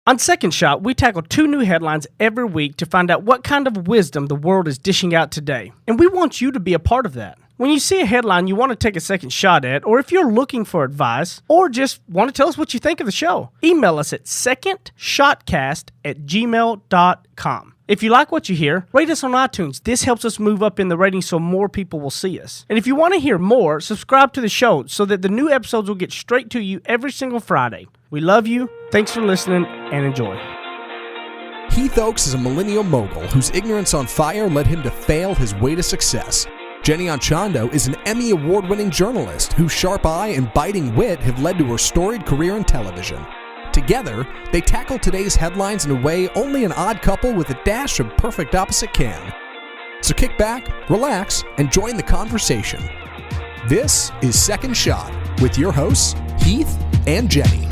On Second Shot, we tackle 2 new headlines every week to find out what kind of wisdom the world is dishing out today. And we want you to be a part of that. When you see a headline you want to take a second shot at, or if you're looking for advice, or just want to tell us what you think of the show, email us at secondshotcast@gmail.com. If you like what you hear, rate us on iTunes. This helps us move up in the ratings so more people will see us. And if you want to hear more, subscribe to the show so that the new episodes will get straight to you every single Friday. We love you. Thanks for listening and enjoy. Heath Oaks is a millennial mogul whose ignorance on fire led him to fail his way to success. Jenny Anchondo is an Emmy award-winning journalist whose sharp eye and biting wit have led to her storied career in television. Together, they tackle today's headlines in a way only an odd couple with a dash of perfect opposite can. So kick back, relax, and join the conversation. This is Second Shot with your hosts, Heath and Jenny.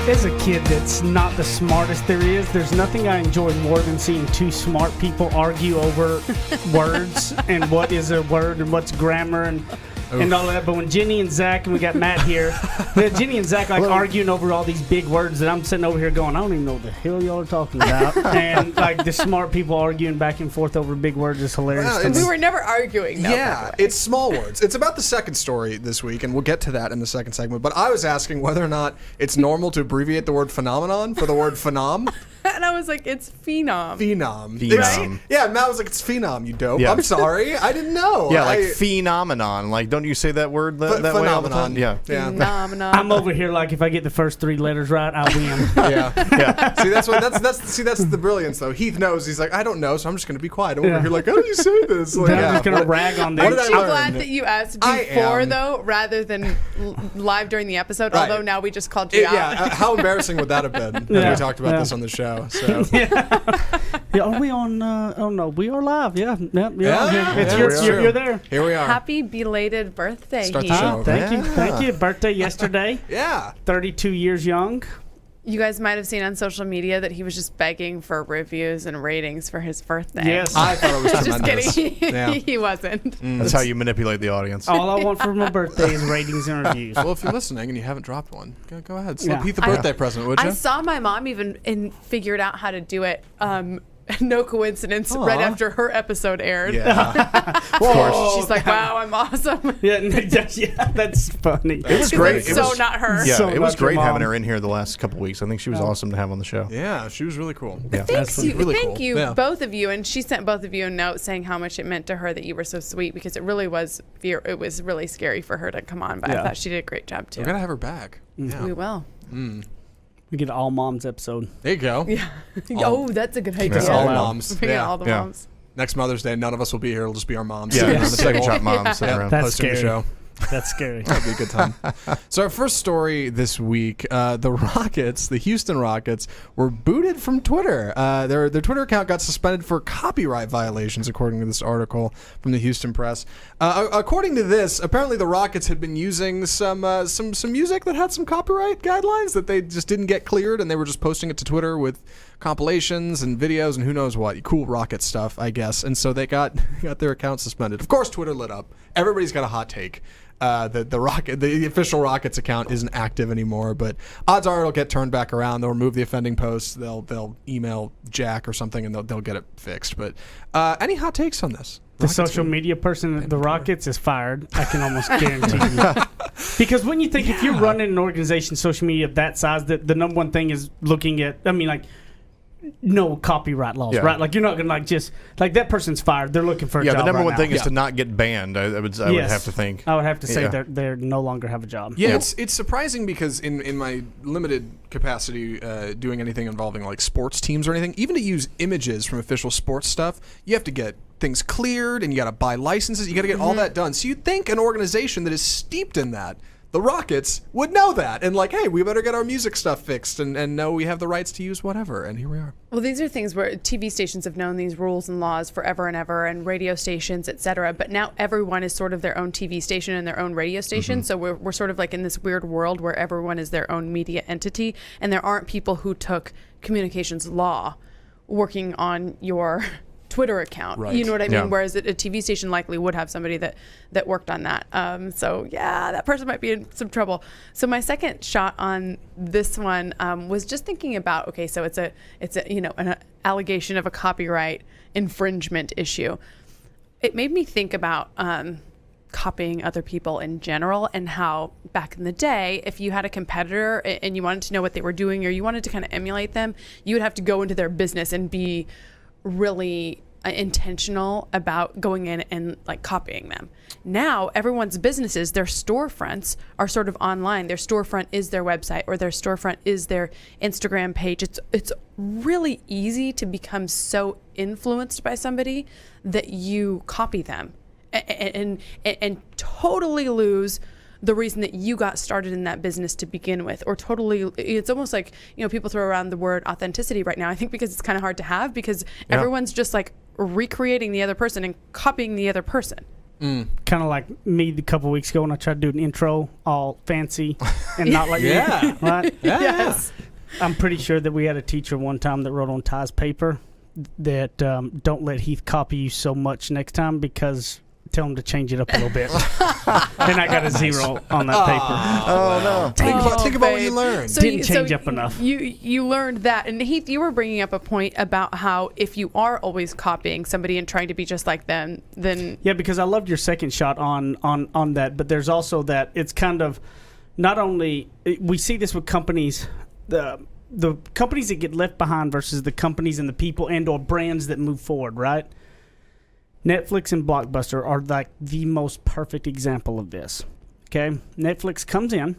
As a kid that's not the smartest there is, there's nothing I enjoy more than seeing 2 smart people argue over words and what is a word and what's grammar and all that. But when Jenny and Zach, and we got Matt here, Jenny and Zach arguing over all these big words that I'm sitting over here going, I don't even know what the hell y'all are talking about. And the smart people arguing back and forth over big words is hilarious to me. We were never arguing. No, yeah, it's small words. It's about the second story this week, and we'll get to that in the second segment. But I was asking whether or not it's normal to abbreviate the word phenomenon for the word phenom. And I was like, it's phenom. Phenom. Phenom. Yeah, Matt was like, it's phenom, you dope. Yeah. I'm sorry, I didn't know. Yeah, like phenomenon. Like, don't you say that word that way all the time? Yeah. Phenomenon. I'm over here like if I get the first 3 letters right, I win. Yeah. See, that's the brilliance though. Heath knows. He's like, I don't know, so I'm just gonna be quiet. I'm over here like, how do you say this? Like, I'm just gonna rag on What them. did I I'm learn? glad that you asked I before, am. though, rather than live during the episode. Right. Although now we just called you out. Yeah, how embarrassing would that have been if we talked about this on the show? So Yeah, are we on? Oh no, we are live. Yeah, Yeah, you're there. here we are. Happy belated birthday, Start the Heath. show. Thank you. Birthday yesterday. Yeah. 32 years young. You guys might have seen on social media that he was just begging for reviews and ratings for his birthday. Yes. I thought it was Just tremendous. kidding. Yeah. He wasn't. That's how you manipulate the audience. All I want for my birthday is ratings and reviews. Well, if you're listening and you haven't dropped one, go ahead. Slip Yeah. Heath a birthday present, would you? I saw my mom even figured out how to do it. No coincidence. Right after her episode aired. Yeah. Of course. She's like, "Wow, I'm awesome." Yeah, that's funny. It was She's great. like, It so was, not her. yeah, So it was about your great having mom. her in here the last couple weeks. I think she was awesome to have on the show. Yeah, she was really cool. Yeah. Thank really cool. you, Yeah. both of you, and she sent both of you a note saying how much it meant to her that you were so sweet because it really was. It was really scary for her to come on, but I Yeah. thought she did a great job too. We're gonna have her back. Yeah. We will. We get an all moms episode. There you go. Yeah. Oh, that's a good idea. It's all moms. Bring in Yeah. all the Yeah. moms. Next Mother's Day, none of us will be here. It'll just be our moms. Yeah, sitting on around the the second table, shot mom sitting around. That's hosting the scary. show. That's scary. That'd be a good time. So our first story this week, the Rockets, the Houston Rockets, were booted from Twitter. Their Twitter account got suspended for copyright violations, according to this article from the Houston Press. According to this, apparently the Rockets had been using some music that had some copyright guidelines that they just didn't get cleared, and they were just posting it to Twitter with compilations and videos and who knows what cool Rocket stuff, I guess. And so they got their account suspended. Of course, Twitter lit up. Everybody's got a hot take. The official Rockets account isn't active anymore, but odds are it'll get turned back around. They'll remove the offending posts. They'll email Jack or something, and they'll get it fixed. But any hot takes on this? The social media person at the Rockets is fired. I can almost guarantee you. Because when you think if you're running an organization, social media of that size, the number one thing is looking at, no copyright laws, Yeah. right? Like you're not gonna just that person's fired. They're looking for a job. The number right one now. thing is Yeah. to not get banned. I would have to think. I would have to say Yeah. they're no longer have a job. Yeah, it's surprising because in my limited capacity doing anything involving like sports teams or anything, even to use images from official sports stuff, you have to get things cleared and you got to buy licenses. You got to get all that done. So you'd think an organization that is steeped in that, the Rockets, would know that and like, hey, we better get our music stuff fixed and know we have the rights to use whatever. And here we are. Well, these are things where TV stations have known these rules and laws forever and ever, and radio stations, etc. But now everyone is sort of their own TV station and their own radio station. So we're sort of like in this weird world where everyone is their own media entity, and there aren't people who took communications law working on your Twitter account. Right. You know what I mean? Yeah. Whereas a TV station likely would have somebody that worked on that. So yeah, that person might be in some trouble. So my second shot on this one was just thinking about, okay, so it's a an allegation of a copyright infringement issue. It made me think about copying other people in general, and how back in the day, if you had a competitor and you wanted to know what they were doing, or you wanted to kind of emulate them, you would have to go into their business and be really intentional about going in and like copying them. Now everyone's businesses, their storefronts are sort of online. Their storefront is their website, or their storefront is their Instagram page. It's really easy to become so influenced by somebody that you copy them and totally lose the reason that you got started in that business to begin with, or totally, it's almost like, people throw around the word authenticity right now, I think, because it's kind of hard to have, because everyone's just like recreating the other person and copying the other person. Kind of like me a couple weeks ago when I tried to do an intro all fancy and not like Yeah. right? Yeah. Yes. I'm pretty sure that we had a teacher one time that wrote on Ty's paper that don't let Heath copy you so much next time, because tell him to change it up a little bit. And I got a 0 on that paper. Oh no. Think about what you babe. learned. Didn't change up enough. You learned that. And Heath, you were bringing up a point about how if you are always copying somebody and trying to be just like them, then Yeah, because I loved your second shot on that, but there's also that it's kind of not only we see this with companies, the companies that get left behind versus the companies and the people and or brands that move forward, right? Netflix and Blockbuster are like the most perfect example of this. Okay, Netflix comes in,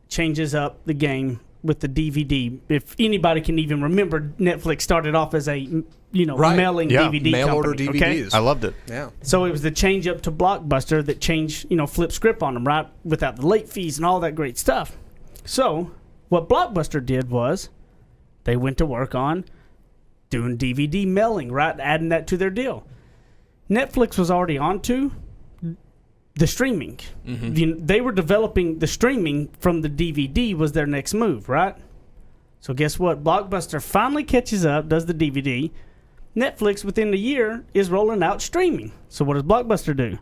changes up the game with the DVD. If anybody can even remember, Netflix started off as a Right. mailing Yeah. DVD Mail company. order okay? DVDs. I loved it. Yeah. So it was the change up to Blockbuster that changed, flip script on them, right? Without the late fees and all that great stuff. So what Blockbuster did was they went to work on doing DVD mailing, right? Adding that to their deal. Netflix was already onto the streaming. They were developing the streaming from the DVD was their next move, right? So guess what? Blockbuster finally catches up, does the DVD. Netflix, within a year, is rolling out streaming. So what does Blockbuster do?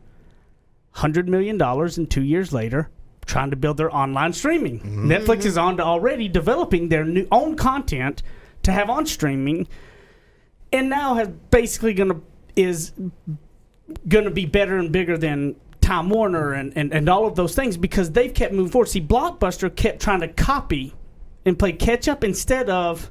$100 million, and 2 years later, trying to build their online streaming. Netflix is on to already developing their new own content to have on streaming, and now has basically is going to be better and bigger than Time Warner and all of those things, because they've kept moving forward. See, Blockbuster kept trying to copy and play catch up instead of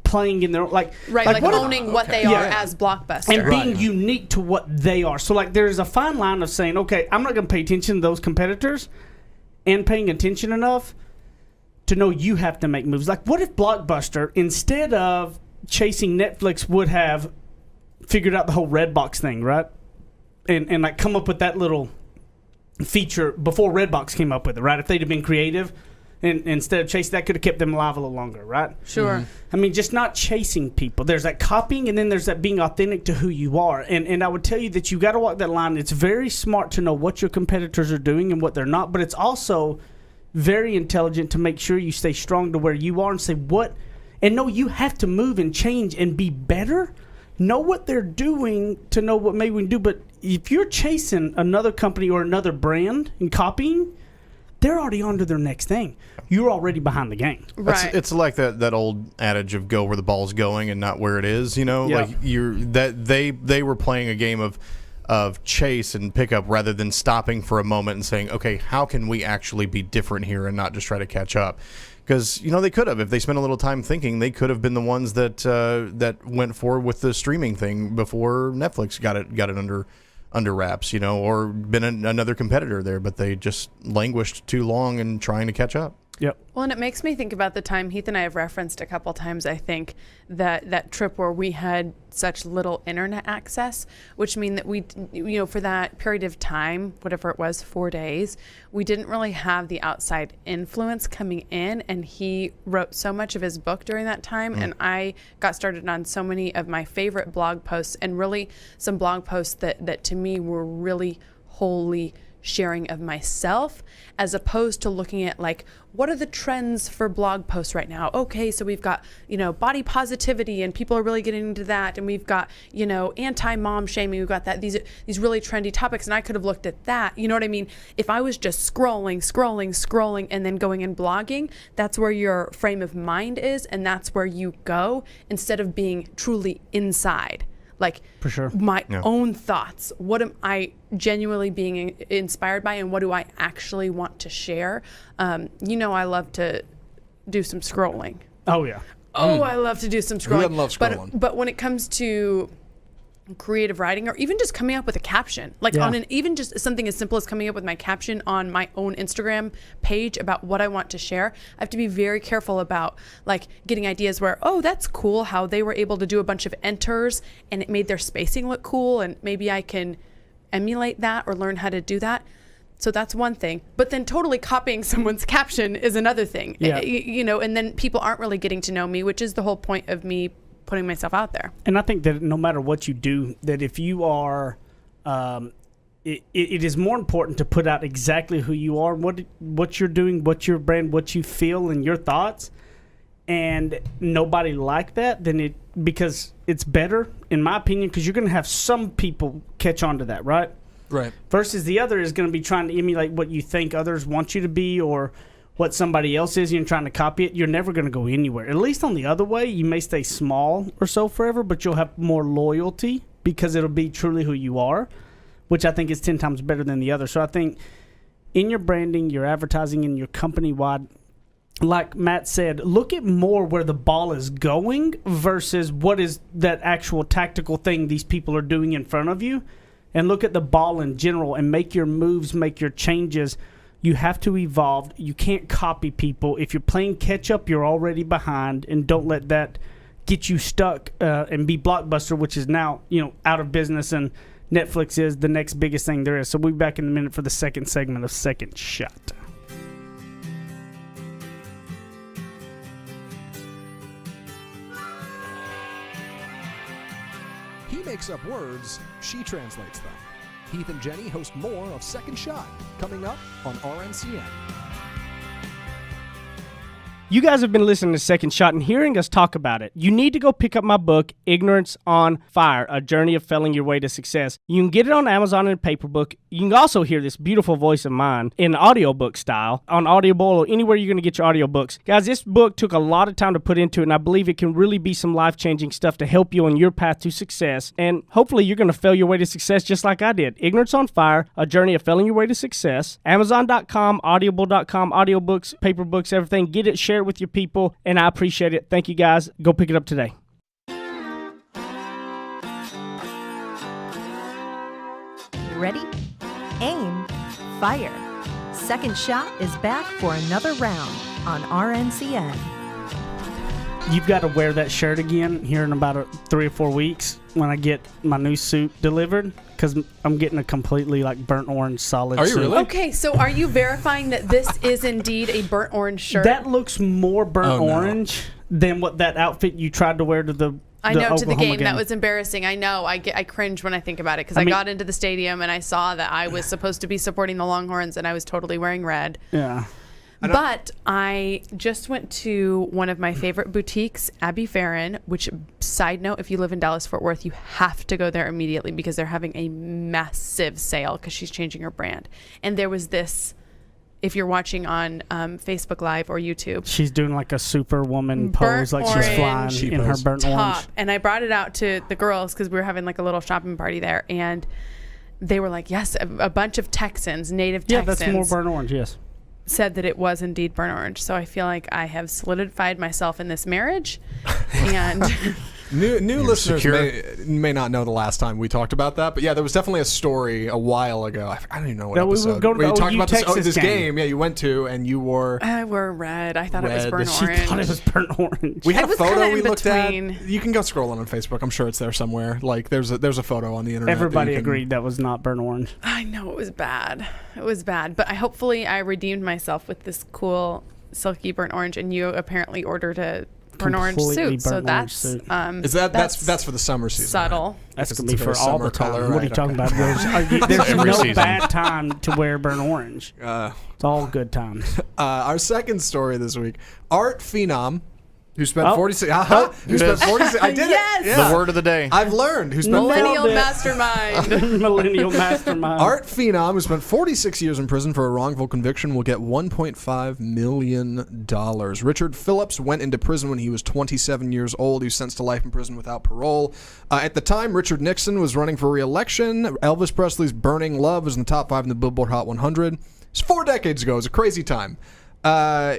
playing in their right, like what if- owning what they Yeah. are as Blockbuster. and being unique to what they are. So like there's a fine line of saying, okay, I'm not going to pay attention to those competitors, and paying attention enough to know you have to make moves. Like what if Blockbuster, instead of chasing Netflix, would have figured out the whole Redbox thing, right? And like come up with that little feature before Redbox came up with it, right? If they'd have been creative, and instead of chasing that, could have kept them alive a little longer, right? Sure. I mean, just not chasing people. There's that copying, and then there's that being authentic to who you are. And I would tell you that you got to walk that line. It's very smart to know what your competitors are doing and what they're not, but it's also very intelligent to make sure you stay strong to where you are and say what, and know you have to move and change and be better. Know what they're doing to know what maybe we can do. But if you're chasing another company or another brand and copying, they're already on to their next thing. You're already behind the game. Right. It's like that old adage of go where the ball's going and not where it is. Yeah. Like they were playing a game of chase and pickup rather than stopping for a moment and saying, okay, how can we actually be different here and not just try to catch up? Because they could have, if they spent a little time thinking, they could have been the ones that went forward with the streaming thing before Netflix got it under wraps, or been another competitor there, but they just languished too long in trying to catch up. Yep. Well, and it makes me think about the time Heath and I have referenced a couple times, I think, that trip where we had such little internet access, which mean that we, for that period of time, whatever it was, 4 days, we didn't really have the outside influence coming in. And he wrote so much of his book during that time. And I got started on so many of my favorite blog posts, and really some blog posts that to me were really wholly sharing of myself, as opposed to looking at like, what are the trends for blog posts right now? Okay, so we've got, body positivity and people are really getting into that. And we've got, anti-mom shaming. We've got these really trendy topics. And I could have looked at that. You know what I mean? If I was just scrolling, and then going and blogging, that's where your frame of mind is. And that's where you go instead of being truly inside. Like, for sure, my own thoughts. What am I genuinely being inspired by, and what do I actually want to share? I love to do some scrolling. Oh yeah. I love to do some scrolling. Who doesn't love scrolling? But when it comes to creative writing, or even just coming up with a caption, like even just something as simple as coming up with my caption on my own Instagram page about what I want to share, I have to be very careful about like getting ideas where, that's cool how they were able to do a bunch of enters and it made their spacing look cool, and maybe I can emulate that or learn how to do that. So that's one thing. But then totally copying someone's caption is another thing. Yeah. And then people aren't really getting to know me, which is the whole point of me putting myself out there. And I think that no matter what you do, that if you are, it is more important to put out exactly who you are, what you're doing, what's your brand, what you feel, and your thoughts. And nobody like that, then because it's better, in my opinion, because you're going to have some people catch on to that, right? Right. Versus the other is going to be trying to emulate what you think others want you to be, or what somebody else is, and trying to copy it. You're never going to go anywhere. At least on the other way, you may stay small or so forever, but you'll have more loyalty because it'll be truly who you are, which I think is 10 times better than the other. So I think in your branding, your advertising, and your company-wide, like Matt said, look at more where the ball is going versus what is that actual tactical thing these people are doing in front of you, and look at the ball in general and make your moves, make your changes. You have to evolve. You can't copy people. If you're playing catch up, you're already behind, and don't let that get you stuck and be Blockbuster, which is now out of business, and Netflix is the next biggest thing there is. So we'll be back in a minute for the second segment of Second Shot. He makes up words, she translates them. Heath and Jenny host more of Second Shot, coming up on RNCN. You guys have been listening to Second Shot and hearing us talk about it. You need to go pick up my book, Ignorance on Fire, A Journey of Failing Your Way to Success. You can get it on Amazon in a paper book. You can also hear this beautiful voice of mine in audiobook style on Audible or anywhere you're going to get your audiobooks. Guys, this book took a lot of time to put into it, and I believe it can really be some life-changing stuff to help you on your path to success. And hopefully you're going to fail your way to success just like I did. Ignorance on Fire, A Journey of Failing Your Way to Success. Amazon.com, Audible.com, audiobooks, paper books, everything. Get it, share it with your people, and I appreciate it. Thank you, guys. Go pick it up today. Ready? Aim. Fire. Second Shot is back for another round on RNCN. You've got to wear that shirt again here in about 3 or 4 weeks when I get my new suit delivered, because I'm getting a completely burnt orange solid suit. Are you really? Okay, so are you verifying that this is indeed a burnt orange shirt? That looks more burnt orange than what that outfit you tried to wear to the I know, to the Oklahoma game. That was embarrassing. I know. I cringe when I think about it, because I got into the stadium and I saw that I was supposed to be supporting the Longhorns and I was totally wearing red. Yeah. But I just went to one of my favorite boutiques, Abbey Farron, which, side note, if you live in Dallas-Fort Worth, you have to go there immediately because they're having a massive sale because she's changing her brand. And there was this, if you're watching on Facebook Live or YouTube, she's doing like a superwoman pose, like she's flying in her burnt top. orange. And I brought it out to the girls because we were having like a little shopping party there. And they were like, yes, a bunch of Texans, native Texans. Yeah, that's more burnt orange, yes. Said that it was indeed burnt orange. So I feel like I have solidified myself in this marriage. And New listeners may not know the last time we talked about that, but yeah, there was definitely a story a while ago. I don't even know what episode. We you talked about Texas this game. Yeah, you went to, and you wore. I wore red. I thought it was burnt She orange. thought it was burnt orange. We had a was photo kinda we in looked between. at. You can go scrolling on Facebook. I'm sure it's there somewhere. Like there's a photo on the internet. Everybody agreed that was not burnt orange. I know it was bad. It was bad. But hopefully I redeemed myself with this cool silky burnt orange, and you apparently ordered a burnt orange completely suit. So burnt orange that's suit. Is that's for the summer season? subtle. That's Because going to it's be a for very all the summer time. color, What are right, you talking okay. about? There's Every no season. bad time to wear burnt orange. It's all good times. Our second story this week: art phenom who spent Oh. 46. Who It spent is. 46? I did Yes! it. Yeah. The word of the day. I've learned who spent Millennial bit. mastermind. Millennial mastermind. Art phenom who spent 46 years in prison for a wrongful conviction will get $1.5 million. Richard Phillips went into prison when he was 27 years old. He was sentenced to life in prison without parole. At the time, Richard Nixon was running for re-election. Elvis Presley's Burning Love was in the top 5 in the Billboard Hot 100. It's 4 decades ago. It was a crazy time.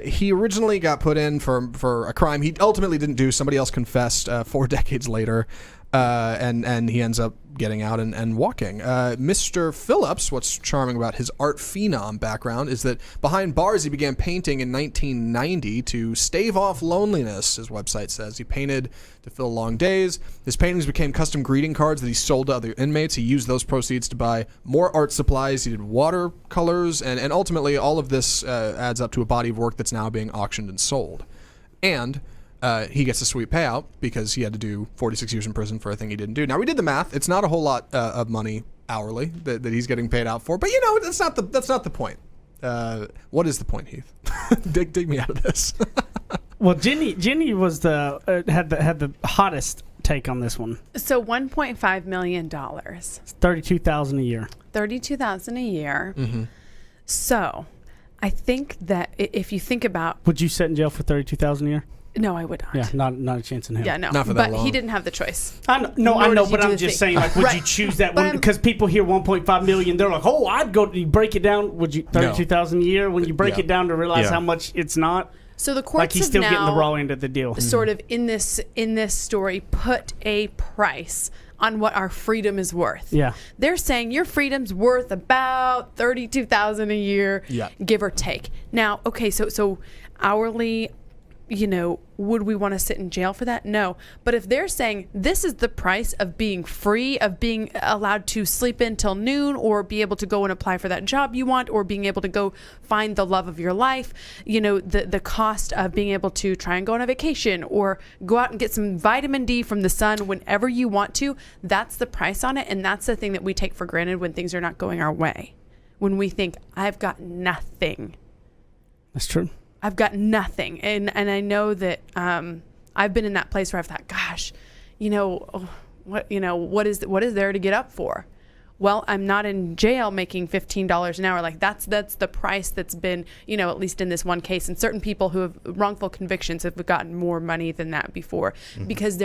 He originally got put in for a crime he ultimately didn't do. Somebody else confessed 4 decades later, and he ends up getting out and walking. Mr. Phillips, what's charming about his art phenom background is that behind bars he began painting in 1990 to stave off loneliness, his website says. He painted to fill long days. His paintings became custom greeting cards that he sold to other inmates. He used those proceeds to buy more art supplies. He did watercolors, and ultimately all of this adds up to a body of work that's now being auctioned and sold. And he gets a sweet payout because he had to do 46 years in prison for a thing he didn't do. Now, we did the math. It's not a whole lot of money hourly that he's getting paid out for. But, that's not the point. What is the point, Heath? dig me out of this. Well, Jenny was had the hottest take on this one. So $1.5 million. It's $32,000 a year. $32,000 a year. Mm-hmm. So I think that if you think about, Would you sit in jail for $32,000 a year? no, I would not. Yeah, not a chance in hell. Yeah, no. Not for that but long. he didn't have the choice. I know, Nor did but you do I'm the just thing. saying, like, would Right. you choose that But one? I'm- Because people hear 1.5 million, they're like, oh, I'd go. You break it down. Would you 32,000 a year? When you break Yeah. it down to realize Yeah. how much it's not, So the courts like he's have still now getting the raw end of the deal. sort of in this story put a price on what our freedom is worth. Yeah. They're saying your freedom's worth about $32,000 a year, Yeah. give or take. Now, okay, so hourly, would we want to sit in jail for that? No. But if they're saying this is the price of being free, of being allowed to sleep in till noon, or be able to go and apply for that job you want, or being able to go find the love of your life, the cost of being able to try and go on a vacation or go out and get some vitamin D from the sun whenever you want to, that's the price on it. And that's the thing that we take for granted when things are not going our way. When we think, I've got nothing. That's true. I've got nothing. And I know that I've been in that place where I've thought, gosh, what is there to get up for? Well, I'm not in jail making $15 an hour. Like that's the price that's been, at least in this one case. And certain people who have wrongful convictions have gotten more money than that before, because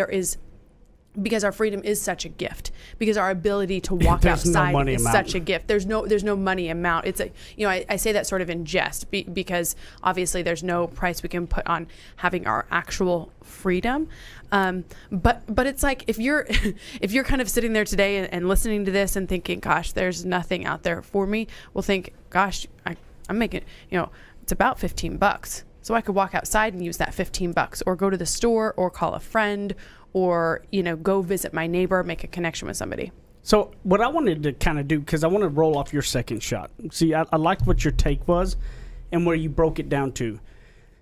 our freedom is such a gift, because our ability to walk There's no outside money is amount. such a gift. There's no money amount. It's I say that sort of in jest because obviously there's no price we can put on having our actual freedom. But it's like if you're kind of sitting there today and listening to this and thinking, gosh, there's nothing out there for me. Well, think, gosh, I'm making, it's about $15. So I could walk outside and use that $15 or go to the store or call a friend or, go visit my neighbor, make a connection with somebody. So what I wanted to kind of do, because I want to roll off your second shot. See, I liked what your take was and where you broke it down to,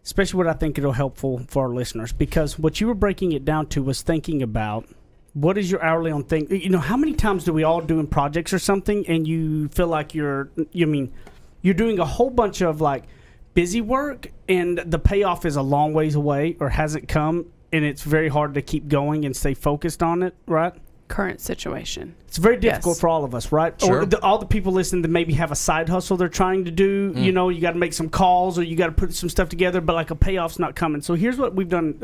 especially what I think it'll helpful for our listeners, because what you were breaking it down to was thinking about what is your hourly on thing. How many times do we all doing projects or something and you feel like you're doing a whole bunch of like busy work and the payoff is a long ways away or hasn't come, and it's very hard to keep going and stay focused on it, right? Current situation. It's very difficult Yes. for all of us, right? Sure. Or all the people listening that maybe have a side hustle they're trying to do. You got to make some calls or you got to put some stuff together, but like a payoff's not coming. So here's what we've done,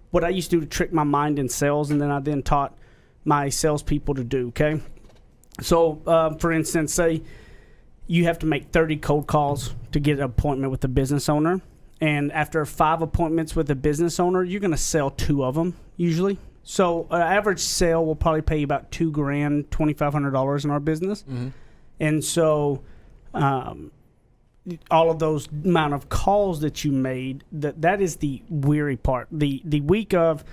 what I used to do to trick my mind in sales, and then I then taught my salespeople to do, okay? So, for instance, say you have to make 30 cold calls to get an appointment with a business owner. And after 5 appointments with a business owner, you're going to sell 2 of them usually. So an average sale will probably pay you about $2,000, $2,500 in our business. Mm-hmm. And so all of those amount of calls that you made, that is the weary part. The week of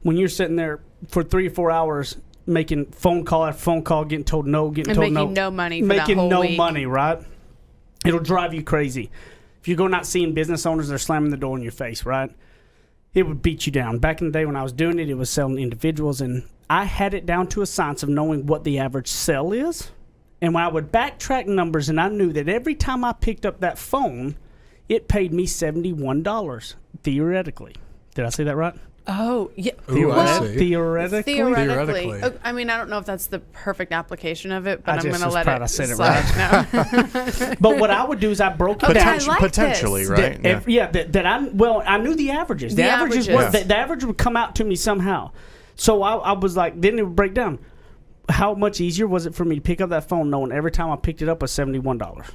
when you're sitting there for 3 or 4 hours making phone call after phone call, getting told no, getting And told no. making no money for making that whole no week. money, right? It'll drive you crazy. If you go not seeing business owners, they're slamming the door in your face, right? it would beat you down. Back in the day when I was doing it, it was selling individuals, and I had it down to a science of knowing what the average sell is. And when I would backtrack numbers, and I knew that every time I picked up that phone, it paid me $71, theoretically. Did I say that right? Oh, yeah. Ooh, I see. Theoretically. Theoretically. I mean, I don't know if that's the perfect application of it, but I'm going to let proud it I said it slide. right. But what I would do is I broke it down. I like Potentially, this. right? I knew the averages. The averages averages. the average would come out to me somehow. So I was like, then it would break down. How much easier was it for me to pick up that phone knowing every time I picked it up was $71?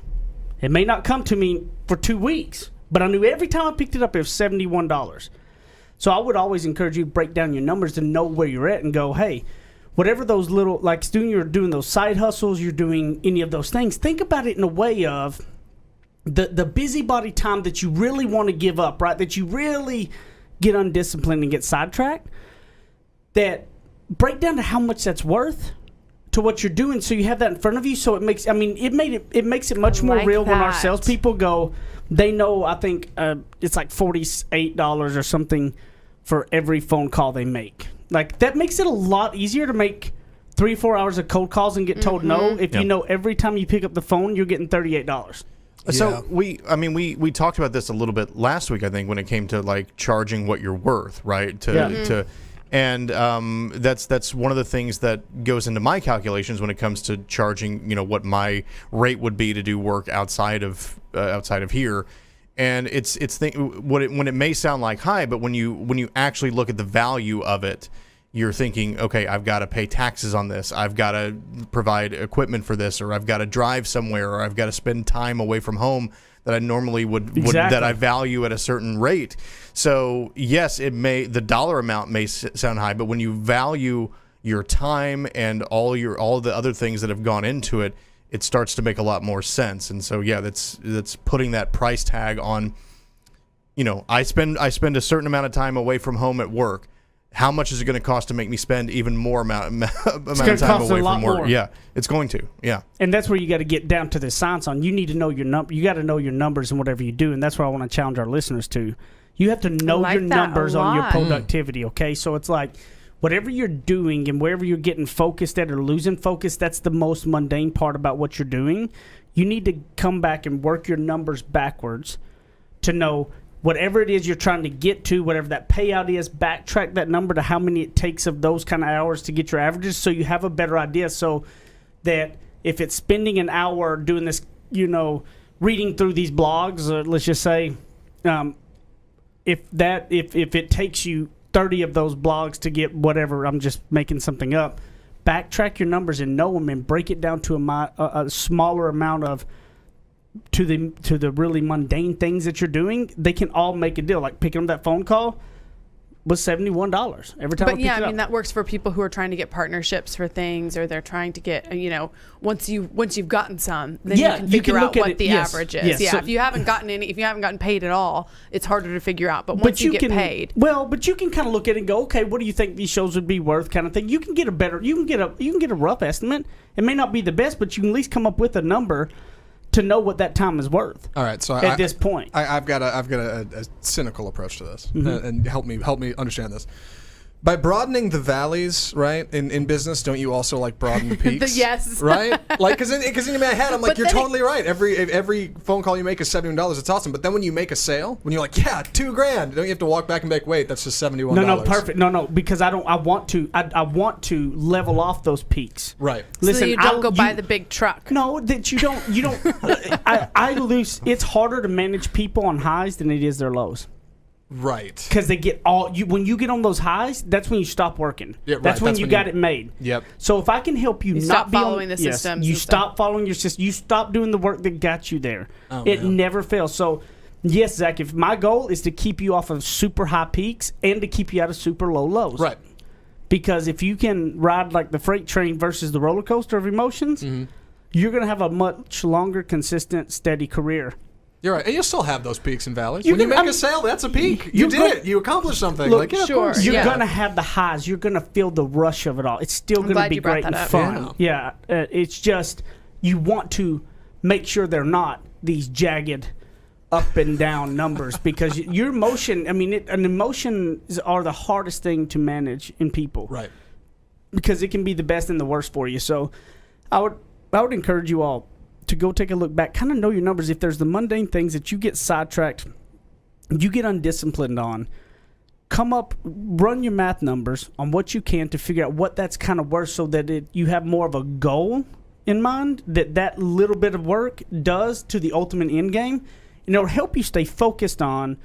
It may not come to me for 2 weeks, but I knew every time I picked it up it was $71. So I would always encourage you to break down your numbers to know where you're at and go, hey, whatever those little, like you're doing those side hustles, you're doing any of those things, think about it in a way of the busybody time that you really want to give up, right? That you really get undisciplined and get sidetracked. That break down to how much that's worth to what you're doing, so you have that in front of you. So it makes, it makes it much more like real when our that. salespeople go. They know, I think it's like $48 or something for every phone call they make. Like, that makes it a lot easier to make 3 or 4 hours of cold calls and get told no if you know every time you pick up the phone you're getting $38. So we talked about this a little bit last week, I think, when it came to like charging what you're worth, right? And that's one of the things that goes into my calculations when it comes to charging, what my rate would be to do work outside of here. And when it may sound like high, but when you actually look at the value of it, you're thinking, okay, I've got to pay taxes on this, I've got to provide equipment for this, or I've got to drive somewhere, or I've got to spend time away from home that I normally would that I value at a certain rate. So yes, the dollar amount may sound high, but when you value your time and all the other things that have gone into it, it starts to make a lot more sense. And so that's putting that price tag on. I spend a certain amount of time away from home at work. How much is it going to cost to make me spend even more amount of time away from work? More. Yeah, it's going to. Yeah. And that's where you got to get down to the science on. You need to know your you got to know your numbers in whatever you do, and that's what I want to challenge our listeners to. You have to know your numbers on your productivity, okay? So it's like whatever you're doing and wherever you're getting focused at or losing focus, that's the most mundane part about what you're doing. You need to come back and work your numbers backwards to know whatever it is you're trying to get to, whatever that payout is, backtrack that number to how many it takes of those kind of hours to get your averages, so you have a better idea, so that if it's spending an hour doing this, reading through these blogs, let's just say, if it takes you 30 of those blogs to get whatever, I'm just making something up, backtrack your numbers and know them and break it down to a smaller amount of to the really mundane things that you're doing. They can all make a deal. Like picking up that phone call was $71 every time. But that works for people who are trying to get partnerships for things, or they're trying to get, once you've gotten some, then you can figure out what the average is. Yeah, so if you haven't gotten paid at all, it's harder to figure out. But once you get paid, but you can kind of look at it and go, okay, what do you think these shows would be worth, kind of thing. You can get a rough estimate. It may not be the best, but you can at least come up with a number to know what that time is worth. All right, so at this point, I've got a cynical approach to this, and help me understand this. By broadening the valleys, right, in business, don't you also like broaden the peaks? Yes. Right? Like, because in my head, I'm like, you're totally right. Every phone call you make is $71. It's awesome. But then when you make a sale, when you're like, yeah, $2,000, don't you have to walk back and be like, wait, that's just $71? No, perfect. No, because I want to level off those peaks. Right. Listen, so you don't buy the big truck. No, that you don't. I lose. It's harder to manage people on highs than it is their lows. Right. Because they get when you get on those highs, that's when you stop working. Yeah, right. That's when you got it made. Yep. So if I can help you not stop be following the systems. You stop following your system. You stop doing the work that got you there. It never fails. So yes, Zach, if my goal is to keep you off of super high peaks and to keep you out of super low lows. Right. Because if you can ride like the freight train versus the roller coaster of emotions, you're going to have a much longer, consistent, steady career. You're right. And you'll still have those peaks and valleys. When you make a sale, that's a peak. You did it. You accomplished something. Look, sure. You're going to have the highs. You're going to feel the rush of it all. It's still going to be great and fun. Yeah. It's just you want to make sure they're not these jagged, up and down numbers because your emotion. I mean, emotions are the hardest thing to manage in people, Right. because it can be the best and the worst for you. So, I would encourage you all to go take a look back, kind of know your numbers. If there's the mundane things that you get sidetracked, you get undisciplined on, run your math numbers on what you can to figure out what that's kind of worth, so that you have more of a goal in mind that little bit of work does to the ultimate end game. And it'll help you stay focused on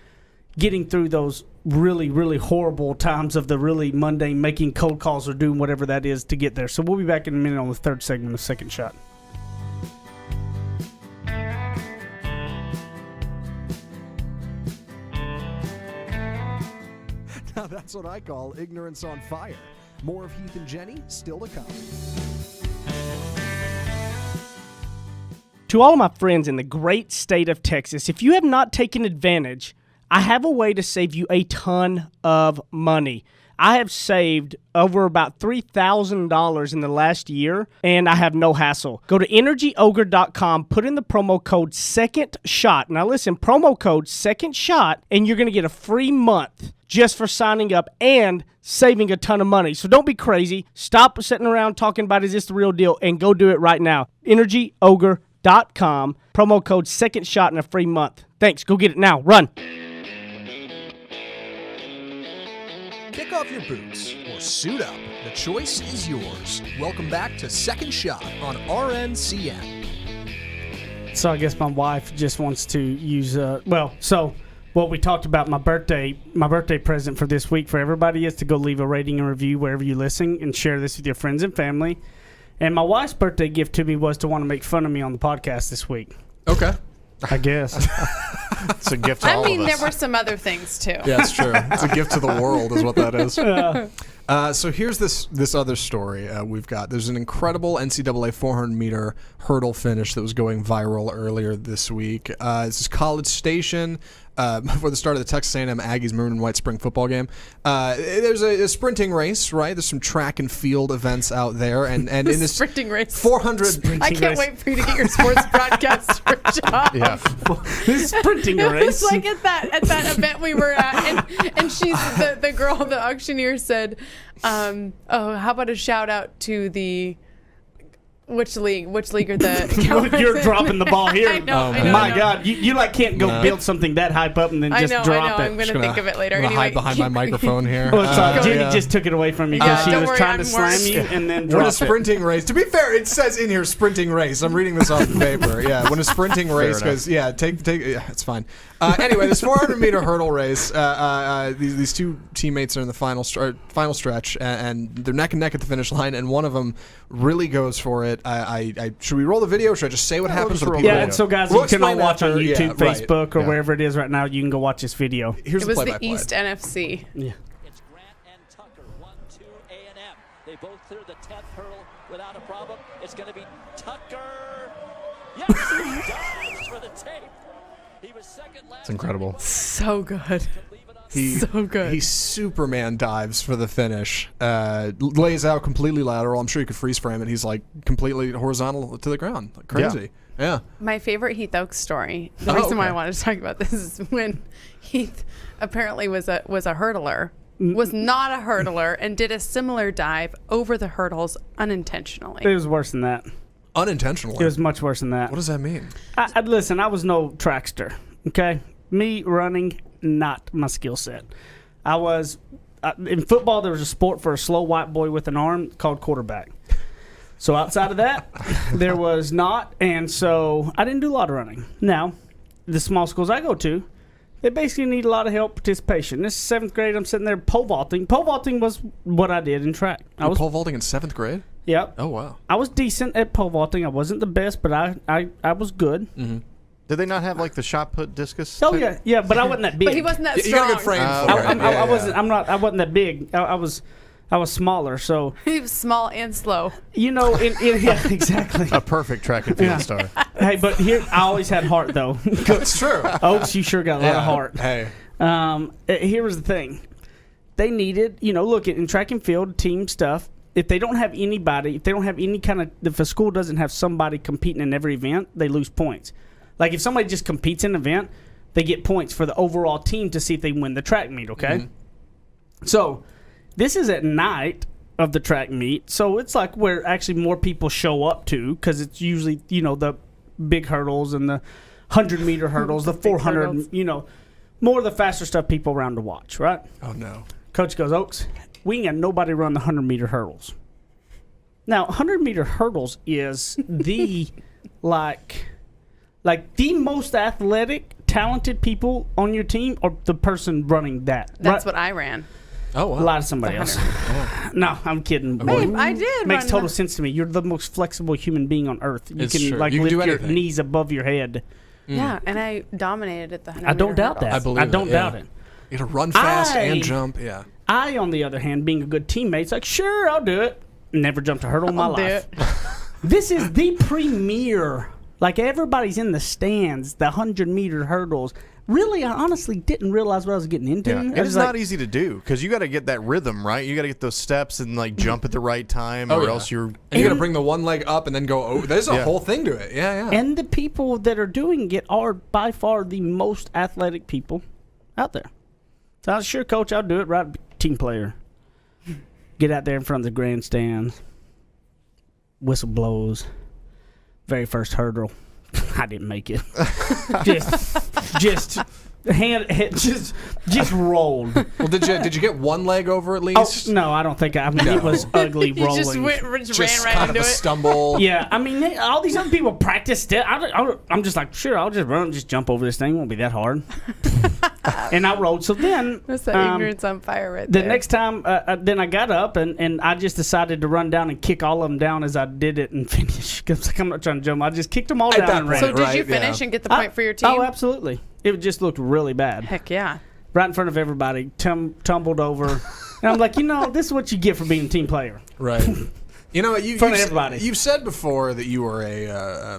getting through those really, really horrible times of the really mundane, making cold calls or doing whatever that is to get there. So we'll be back in a minute on the third segment of Second Shot. Now that's what I call ignorance on fire. More of Heath and Jenny still to come. To all of my friends in the great state of Texas, if you have not taken advantage, I have a way to save you a ton of money. I have saved over about $3,000 in the last year, and I have no hassle. Go to EnergyOgre.com, put in the promo code SECONDSHOT. Now listen, promo code SECONDSHOT, and you're going to get a free month just for signing up and saving a ton of money. So don't be crazy. Stop sitting around talking about is this the real deal, and go do it right now. EnergyOgre.com, promo code SECONDSHOT and a free month. Thanks. Go get it now. Run. Kick off your boots or suit up. The choice is yours. Welcome back to Second Shot on RNCN. So I guess my wife just wants to use what we talked about, my birthday present for this week for everybody is to go leave a rating and review wherever you listen and share this with your friends and family. And my wife's birthday gift to me was to want to make fun of me on the podcast this week. Okay. I guess. It's a gift to all of us. There were some other things too. Yeah, it's true. It's a gift to the world is what that is. So here's this other story we've got. There's an incredible NCAA 400-meter hurdle finish that was going viral earlier this week. This is College Station. Before the start of the Texas A&M Aggies maroon and white spring football game. There's a sprinting race, right? There's some track and field events out there, and in this sprinting race, 400. I can't wait for you to get your sports broadcaster job. Yeah. This sprinting It race. was like at that event we were at, and she's the girl, the auctioneer said, "Oh, how about a shout out to the." Which league are the You're dropping the ball here. I know. My God, you can't go build something that hype up and then just drop it. I'm going to think of it later. I'm gonna hide behind my microphone here. Well, Jenny just took it away from you because she don't was worry, trying to I'm slam worse. you and then When drop a it. sprinting race, to be fair, it says in here sprinting race. I'm reading this off the paper. Yeah, when a sprinting race goes, take, it's fine. Anyway, this 400-meter hurdle race, these two teammates are in the final stretch, and they're neck and neck at the finish line, and one of them really goes for it. Should we roll the video, or should I just say what happens? Yeah, and so guys, We'll you can all explain watch on after, YouTube, yeah, right, Facebook, or yeah. wherever it is right now. You can go watch this video. Here's It was the play-by-play. East NFC. Yeah. It's Grant and Tucker, 1-2 A&M. They both clear the 10th hurdle without a problem. It's going to be Tucker. Yes, he dives for the tape. He was second last. It's incredible. So good. So good. He Superman dives for the finish, lays out completely lateral. I'm sure you could freeze frame it. He's like completely horizontal to the ground. Like crazy. Yeah. My favorite Heath Oaks story. The reason why I wanted to talk about this is when Heath apparently was a hurdler, was not a hurdler, and did a similar dive over the hurdles unintentionally. It was worse than that. Unintentionally. It was much worse than that. What does that mean? Listen, I was no trackster. Okay, me running, not my skill set. I was in football. There was a sport for a slow white boy with an arm called quarterback. So outside of that, there was not, and so I didn't do a lot of running. Now, the small schools I go to, they basically need a lot of help, participation. This is 7th grade. I'm sitting there pole vaulting. Pole vaulting was what I did in track. I was pole vaulting in 7th grade? Yep. Oh, wow. I was decent at pole vaulting. I wasn't the best, but I was good. Mm-hmm. Did they not have like the shot put discus? Oh yeah, but I wasn't that big. But he wasn't that You strong. got a good frame Oh, for okay. it. I wasn't. I wasn't that big. I was smaller. So He was small and slow. yeah, exactly. A perfect track and field star. Hey, but here I always had heart though. That's true. Oaks, you sure got a lot of heart. Hey. Here was the thing. They needed, look in track and field team stuff. If they don't have anybody, if a school doesn't have somebody competing in every event, they lose points. Like if somebody just competes in an event, they get points for the overall team to see if they win the track meet, okay? So this is at night of the track meet, so it's like where actually more people show up to, because it's usually, you know, the big hurdles and the 100-meter hurdles, the 400, hurdles. you know, more of the faster stuff people around to watch, right? Oh no. Coach goes, Oaks, we ain't got nobody run the 100-meter hurdles. Now, 100-meter hurdles is the, like the most athletic, talented people on your team, or the person running that. That's right? what I ran. Oh, A wow. lot of somebody else. No, I'm kidding. Babe, I did. Makes run total sense to me. You're the most flexible human being on earth. You It's can true. like You can lift do your anything. knees above your head. Yeah, and I dominated at the 100. I don't doubt that. I believe I don't it, doubt yeah. it. You gotta run fast I- and jump. Yeah. I, on the other hand, being a good teammate, it's like, sure, I'll do it. Never jumped a hurdle in my I'll do life. it. This is the premier. Like, everybody's in the stands, the 100-meter hurdles. Really, I honestly didn't realize what I was getting into. Yeah, I and was it's like, not easy to do because you got to get that rhythm right. You got to get those steps and like jump at the right time, or yeah. else you're. And you gotta bring the one leg up and then go over. There's a Yeah. whole thing to it. Yeah, yeah. And the people that are doing it are by far the most athletic people out there. So I was, sure, Coach, I'll do it. Right, team player. Get out there in front of the grandstand. Whistle blows. Very first hurdle. I didn't make it. just rolled. Well, did you get one leg over at Oh least? no, I don't think. I mean, it was ugly You rolling. just ran Just right kind into of a it. stumble. Yeah, I mean, all these other people practiced it. I'm just like, sure, I'll just run, just jump over this thing. It won't be that hard. And I rolled. So then, That's that ignorance on fire right the there. next time, then I got up and I just decided to run down and kick all of them down as I did it and finish. Because like, I'm not trying to jump. I just kicked them all At down that and ran. So point, did right, you finish yeah. and get the point for your team? Oh, absolutely. It just looked really bad. Heck yeah. Right in front of everybody, tumbled over. And I'm like, this is what you get for being a team player. Right. You know, front of everybody. You've said before that you were a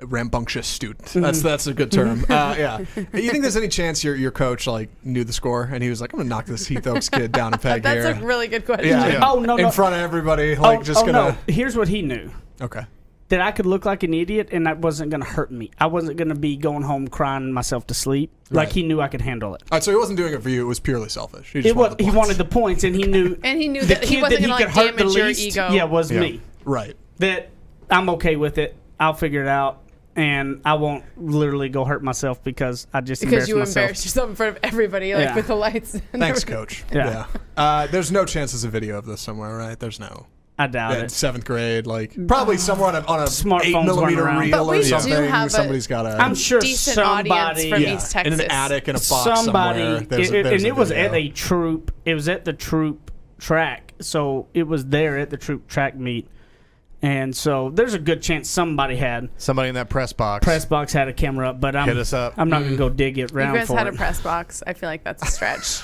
rambunctious student. That's a good term. Yeah. You think there's any chance your coach like knew the score and he was like, I'm gonna knock this Heath Oaks kid down a peg That's here. a really good question. yeah. Oh, no, In no. front of everybody, like just gonna. No. Here's what he knew. Okay. That I could look like an idiot and that wasn't going to hurt me. I wasn't going to be going home crying myself to sleep. Like, Right. he knew I could handle it. All right, so he wasn't doing it for you. It was purely selfish. He just It was, wanted the he points. wanted the points, and he knew And he knew the that he kid wasn't that he gonna, could like, hurt the damage your least. ego. Yeah, was Yeah. me. Right. That I'm okay with it. I'll figure it out, and I won't literally go hurt myself because I just Because you myself. embarrassed yourself in front of everybody, like Yeah. with the lights. and Thanks, everything. coach. Yeah. There's no chance there's a video of this somewhere, right? There's no. I doubt In it. 7th grade, like probably somewhere on a Smartphones 8mm running around. reel But we or do something. have a- Somebody's got a. I'm sure Decent somebody audience from yeah, East Texas. in an attic in a box somebody somewhere. There's a and it was video. at a troop. It was at the troop track, so it was there at the troop track meet, and so there's a good chance somebody had Somebody in that press box. press box had a camera up, but Hit us up. I'm not gonna go dig it You around guys for had it. a press box. I feel like that's a stretch.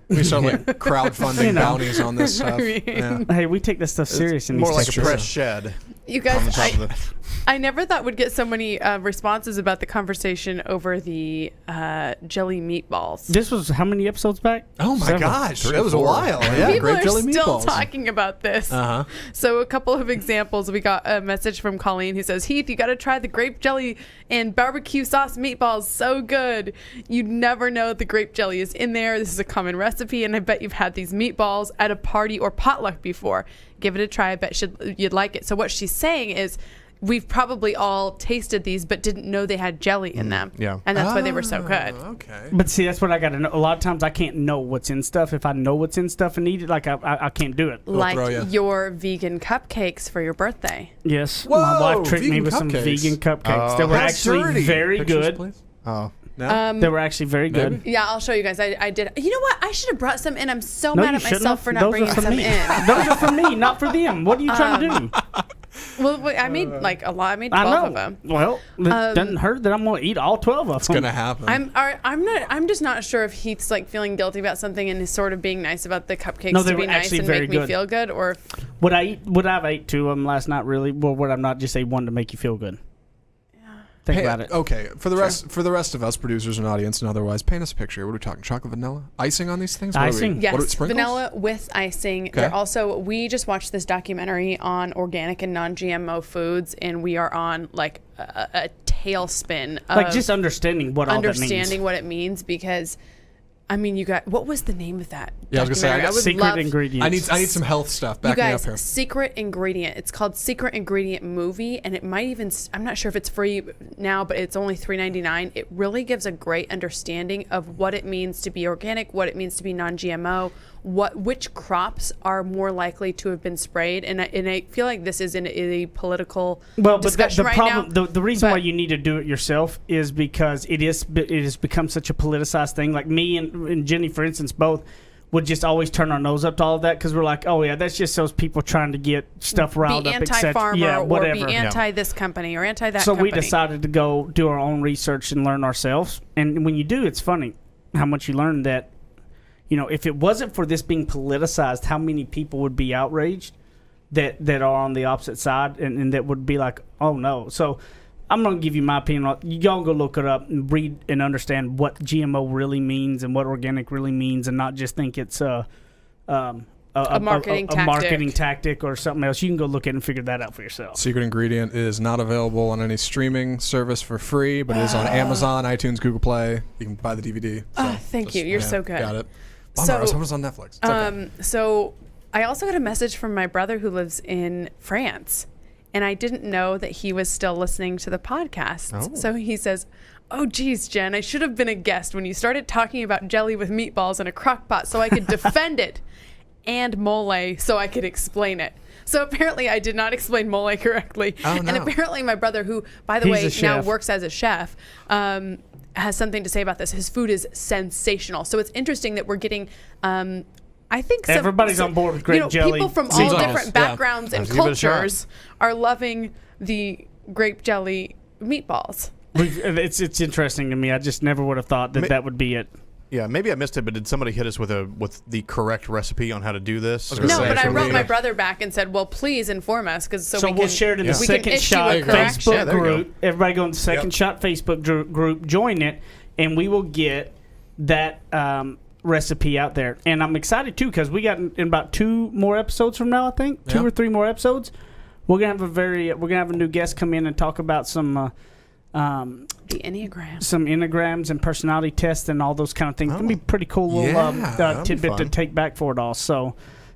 We start like crowdfunding You know. bounties on this stuff. I mean- Yeah. Hey, we take this stuff serious in More these like Texas. a press shed. You on the guys, top of the. I never thought we'd get so many responses about the conversation over the jelly meatballs. This was how many episodes back? Oh my Several. gosh, 3 that or was a 4. while. Yeah, People great are jelly still meatballs. talking about this. Uh-huh. So a couple of examples. We got a message from Colleen who says, Heath, you got to try the grape jelly and barbecue sauce meatballs. So good. You'd never know the grape jelly is in there. This is a common recipe, and I bet you've had these meatballs at a party or potluck before. Give it a try. I bet you'd like it. So what she's saying is, we've probably all tasted these, but didn't know they had jelly in them. Yeah. And that's why they were so good. Okay. But see, that's what I got to know. A lot of times I can't know what's in stuff. If I know what's in stuff and eat it, like I can't do it. Like throw ya. your vegan cupcakes for your birthday. Yes, Whoa, my wife tricked me vegan with some cupcakes. vegan cupcakes. Oh. They were That's actually dirty. very Pictures, good. please. Oh. No? They were actually very good. Maybe. Yeah, I'll show you guys. I did. You know what? I should have brought some in. I'm so No, mad you at shouldn't myself have. for not Those bringing are for some me. in. Those are for me, not for them. What are you trying to do? Well, wait, I made like a lot. I made I 12 know. of them. Well, it doesn't hurt that I'm going to eat all 12 of them. It's gonna happen. I'm just not sure if Heath's like feeling guilty about something and is sort of being nice about the cupcakes No, they to be were nice actually and very make me good. feel good, or if, Would I have ate 2 of them last night? Really? Well, would I not just say one to make you feel good? Think Hey, about it. Okay, for the rest of us, producers and audience and otherwise, paint us a picture. What are we talking? Chocolate, vanilla, icing on these things? What are we- Icing. yes, what are, sprinkles? vanilla with icing. Okay. They're also, we just watched this documentary on organic and non-GMO foods, and we are on like a tailspin of Like just understanding what all that means. understanding what it means, because I mean, you got, what was the name of that? Yeah, I was gonna say, I documentary? got would Secret love- ingredients. I need some health stuff. You Back me up guys, here. Secret Ingredient. It's called Secret Ingredient Movie, and it might even, I'm not sure if it's free now, but it's only $3.99. It really gives a great understanding of what it means to be organic, what it means to be non-GMO, which crops are more likely to have been sprayed, and I feel like this is in a political Well, but discussion the right problem, now. the reason why but- you need to do it yourself is because it has become such a politicized thing. Like me and Jenny, for instance, both would just always turn our nose up to all of that because we're like, oh yeah, that's just those people trying to get stuff riled be up, etc. anti-farmer Yeah, or whatever. be anti this company or anti that So company. we decided to go do our own research and learn ourselves. And when you do, it's funny how much you learn that, you know, if it wasn't for this being politicized, how many people would be outraged that are on the opposite side and that would be like, oh no. So I'm going to give you my opinion. Y'all go look it up and read and understand what GMO really means and what organic really means, and not just think it's a marketing tactic. marketing tactic or something else. You can go look at it and figure that out for yourself. Secret Ingredient is not available on any streaming service for free, but it is on Amazon, iTunes, Google Play. You can buy the DVD. So thank you. You're so good. Got it. Bummer. So- I was hoping it was on Netflix. It's okay. So I also got a message from my brother who lives in France, and I didn't know that he was still listening to the podcast. Oh. So he says, "Oh, geez, Jen, I should have been a guest when you started talking about jelly with meatballs in a crock pot so I could defend it, and mole so I could explain it." So apparently I did not explain mole correctly. Oh, And no. apparently my brother, who, by the He's way, a now chef. works as a chef, has something to say about this. His food is sensational. So it's interesting that we're getting... I think Everybody's on board with grape jelly. People from Seems all like different it, yeah. backgrounds and Let's give it a shot. cultures are loving the grape jelly meatballs. It's interesting to me. I just never would have thought that would be it. Yeah, maybe I missed it, but did somebody hit us with the correct recipe on how to do this? I was gonna No, say, but I for wrote me- my brother back and said, "Well, please inform us, because So we'll share it in the we can Second issue Shot a correction." Yeah, Facebook there you go. group. Everybody go in the Second Shot Facebook group, join it, and we will get that recipe out there. And I'm excited too because we got in about 2 more episodes from now, I think 2 Yeah. or 3 more episodes. We're gonna have a new guest come in and talk about some The Enneagram. some enneagrams and personality tests and all those kind of things. It's gonna be pretty cool little Yeah, that'll be tidbit to fun. take back for it all. So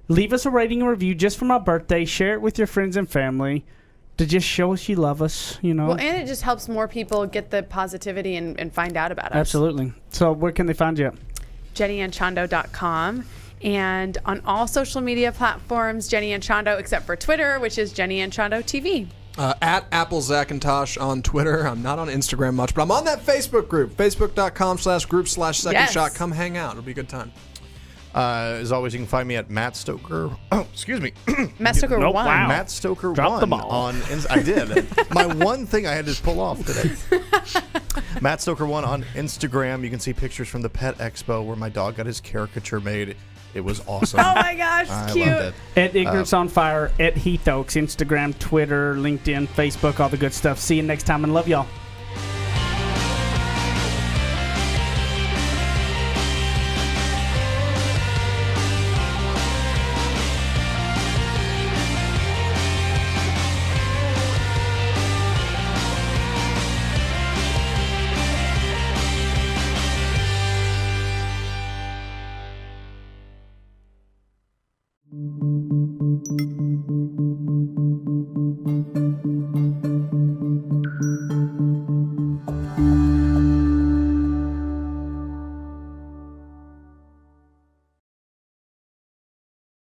leave us a rating and review just for my birthday. Share it with your friends and family to just show us you love us. You know, Well, and it just helps more people get the positivity and find out about us. absolutely. So where can they find you? JennyAnchondo.com. And on all social media platforms, Jenny Anchondo, except for Twitter, which is Jenny Anchondo TV. At Apple Zackintosh on Twitter. I'm not on Instagram much, but I'm on that Facebook group, facebook.com/group/second Yes. shot. Come hang out. It'll be a good time. As always, you can find me at Matt Stoker. Oh, excuse me. Matt Stoker Nope, 1. wow. Matt Stoker Drop 1 the ball. on I did. My one thing I had to pull off today. Matt Stoker 1 on Instagram. You can see pictures from the Pet Expo where my dog got his caricature made. It was awesome. Oh my gosh, I cute. loved it. At Ignorance on Fire, at Heath Oaks, Instagram, Twitter, LinkedIn, Facebook, all the good stuff. See you next time and love y'all.